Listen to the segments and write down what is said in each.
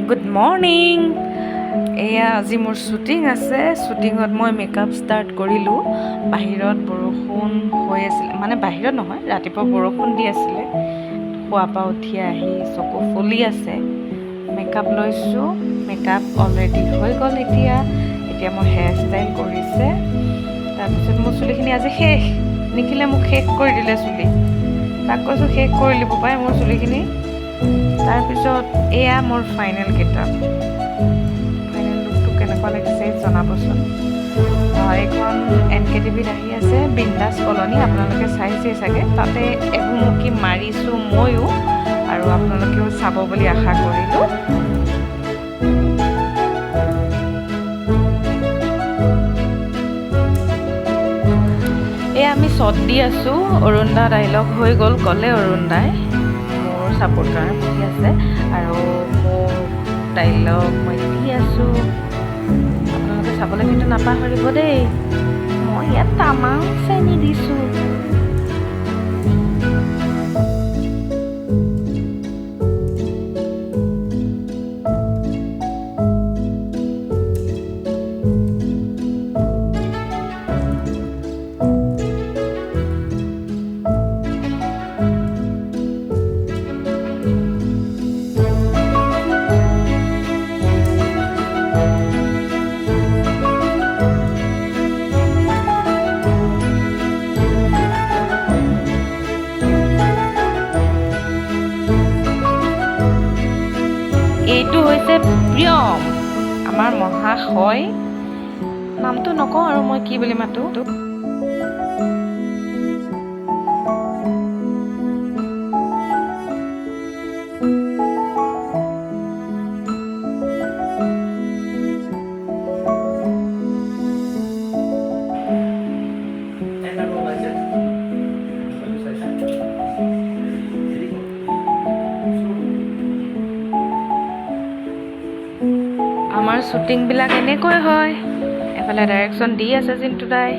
Good morning. এয়া আজি মোৰ শ্বুটিং আছে। শ্বুটিঙত মই মেকআপ ষ্টাৰ্ট কৰিলোঁ। বাহিৰত বৰষুণ হৈ আছিলে, মানে বাহিৰত নহয়, ৰাতিপুৱা বৰষুণ দি আছিলে। শোৱাৰ পৰা উঠি আহি চকু ফুলি আছে। মেকআপ লৈছোঁ, মেকআপ অলৰেডি হৈ গ'ল। এতিয়া মই হেয়াৰ ষ্টাইল কৰিছে। তাৰপিছত মোৰ চুলিখিনি আজি শেষ। নিখিলে মোক শেষ কৰি দিলে চুলি। তাক কৈছোঁ শেষ কৰি দিব পাৰে মোৰ চুলিখিনি। তাৰপিছত এয়া মোৰ ফাইনেল গেটআপ। ফাইনেল লুকটো কেনেকুৱা লাগিছে জনাবচোন। এইখন NKTVত আহি আছে, বিন্দাছ কলনী। আপোনালোকে চাইছেই চাগে। তাতে এভুমুকি মাৰিছোঁ ময়ো, আৰু আপোনালোকেও চাব বুলি আশা কৰিলোঁ। এয়া আমি শ্বট দি আছোঁ। অৰুণদা ডাইলগ হৈ গ'ল, ক'লে অৰুণদাই। মোৰ ছাপোৰ্ট কাৰণে বহি আছে, আৰু মোৰ ডাইলগ মই দি আছোঁ। আপোনালোকে চাবলৈ কিন্তু নাপাহৰিব দেই। মই ইয়াত তামাম চেনি দিছোঁ। এইটো হৈছে প্ৰিয়ম, আমাৰ মহাশয়। নামটো নকওঁ আৰু মই কি বুলি মাতো। আমাৰ শ্বুটিংবিলাক এনেকৈ হয়। এফালে ডাইৰেকশ্যন দি আছে জিন্তু দাই,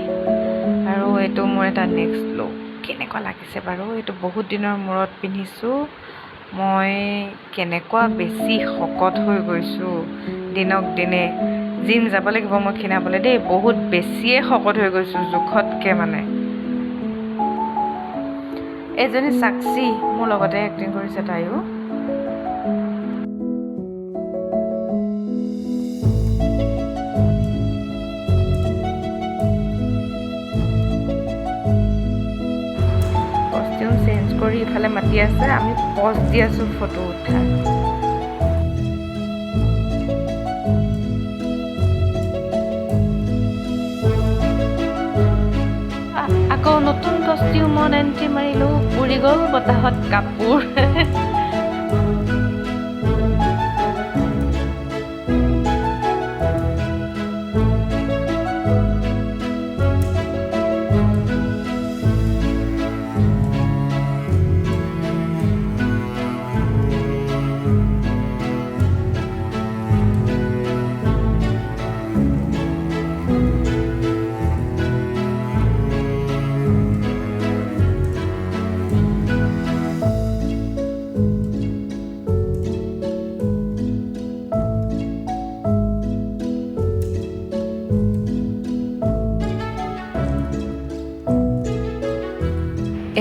আৰু এইটো মোৰ এটা নেক্সট লুক। কেনেকুৱা লাগিছে বাৰু? এইটো বহুত দিনৰ মূৰত পিন্ধিছোঁ। মই কেনেকুৱা বেছি শকত হৈ গৈছোঁ দিনক দিনে। জিম যাব লাগিব মই ক্ষীণাবলৈ দেই। বহুত বেছিয়ে শকত হৈ গৈছোঁ জোখতকৈ মানে। এজনী সাক্ষী মোৰ লগতে এক্টিং কৰিছে, তাইও। কষ্টিউম চেঞ্জ কৰি ইফালে মাতি আছে, আমি পজ দি আছোঁ ফটো উঠা। আকৌ নতুন কষ্টিউমত এণ্ট্ৰি মাৰিলোঁ, উৰি গ'ল বতাহত কাপোৰ।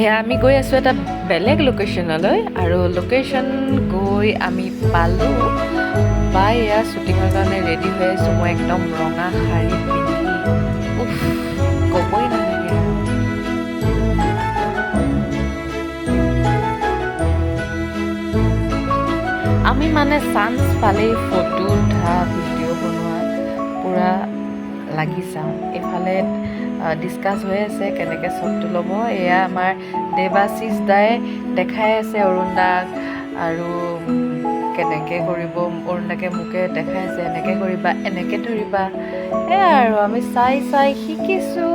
এয়া আমি গৈ আছোঁ এটা বেলেগ লোকেশ্যনলৈ, আৰু লোকেশ্যন গৈ আমি পালোঁ। বা এয়া শ্বুটিঙৰ কাৰণে ৰেডি হৈ আছোঁ। মই একদম ৰঙা শাৰী পিন্ধি, উফ, ক'বই নালাগে আৰু। আমি মানে চান্স পালেই ফটো উঠা, ভিডিঅ' বনোৱা পূৰা লাগি যাওঁ। এইফালে ডিছকাছ হৈ আছে কেনেকৈ শ্বটটো ল'ব। এয়া আমাৰ দেৱাশিষ দাই দেখাই আছে অৰুণদাক, আৰু কেনেকৈ কৰিব। অৰুণদাকে মোকে দেখাই আছে, এনেকৈ কৰিবা, এনেকৈ ধৰিবা। এয়া আৰু আমি চাই চাই শিকিছোঁ।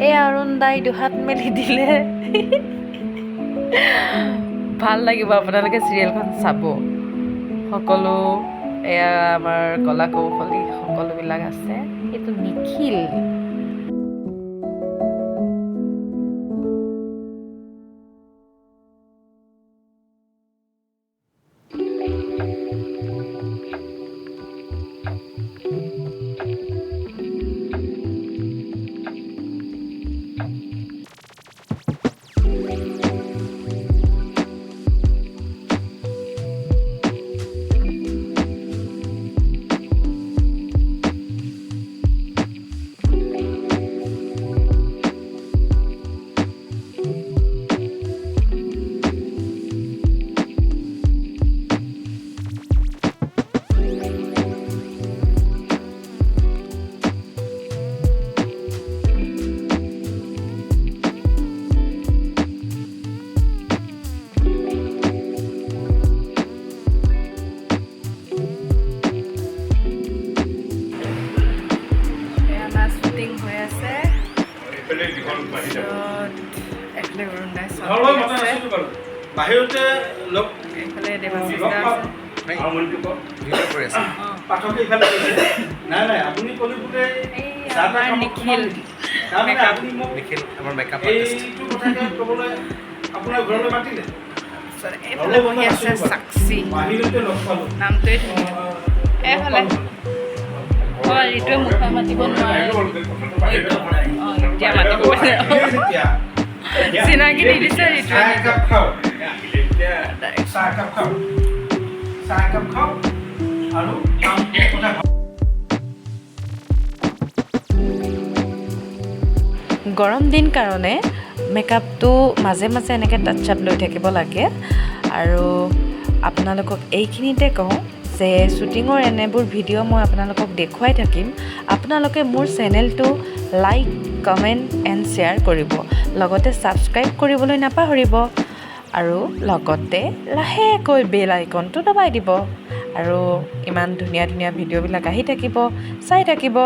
এয়া অৰুণদাই দুহাত মেলি দিলে। ভাল লাগিব, আপোনালোকে চিৰিয়েলখন চাব। সকলো এয়া আমাৰ কলা কৌশলী সকলোবিলাক আছে। এইটো নিখিল। বাহিৰতে লগ এইফালে লগ দেৱাশিষ্টা পাম আছে আৰু মন্ত্ৰী কওক ভিডিঅ' কৰি আছে পাঠকে ইফালে কৈছে নাই আপুনি ক'লে বোলে এই চাহ তাহ আমাৰ খাব নিখিল তাৰমানে makeup আপুনি মোক নিখিল আমাৰ মেকআপ আৰ্টিষ্ট এইটো কথাকে ক'বলৈ আপোনাৰ ঘৰলৈ মাতিলে এইফালে বহি আছে সাক্ষী বাহিৰতে লগ পালোঁ নামটোৱে ধুনীয়া এইফালে ঋতুৱে মুখা মাতিব নোৱাৰে এতিয়া মাতিব পাৰে চিনাকি দি দিছে ঋতুৱে চাহ একাপ খাওঁ চাহ একাপ খাওঁ আৰু কথা গৰম দিন কাৰণে মেকআপটো মাজে মাজে এনেকৈ টাচ আপ লৈ থাকিব লাগে আৰু আপোনালোকক এইখিনিতে কওঁ যে শ্বুটিঙৰ এনেবোৰ ভিডিঅ' মই আপোনালোকক দেখুৱাই থাকিম আপোনালোকে মোৰ চেনেলটো লাইক কমেণ্ট এণ্ড শ্বেয়াৰ কৰিব লগতে ছাবস্ক্ৰাইব কৰিবলৈ নাপাহৰিব আৰু লগতে লাহেকৈ বেল আইকনটো দবাই দিব আৰু ইমান ধুনীয়া ধুনীয়া ভিডিঅ'বিলাক আহি থাকিব চাই থাকিব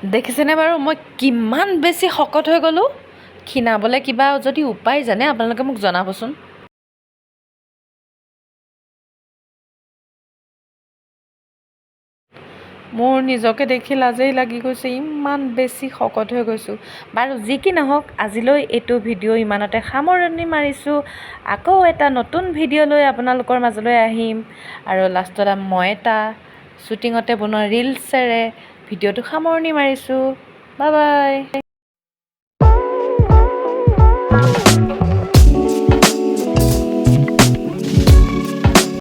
দেখিছেনে বাৰু মই কিমান বেছি শকত হৈ গ'লোঁ ক্ষীণাবলৈ কিবা যদি উপায় জানে আপোনালোকে মোক জনাবচোন মোৰ নিজকে দেখি লাজেই লাগি গৈছে ইমান বেছি শকত হৈ গৈছোঁ বাৰু যি কি নহওক আজিলৈ এইটো ভিডিঅ' ইমানতে সামৰণি মাৰিছোঁ আকৌ এটা নতুন ভিডিঅ' লৈ আপোনালোকৰ মাজলৈ আহিম আৰু লাষ্টত মই এটা শ্বুটিঙতে বনোৱা ৰিলছেৰে ভিডিঅ'টো সামৰণি মাৰিছোঁ বাই বাই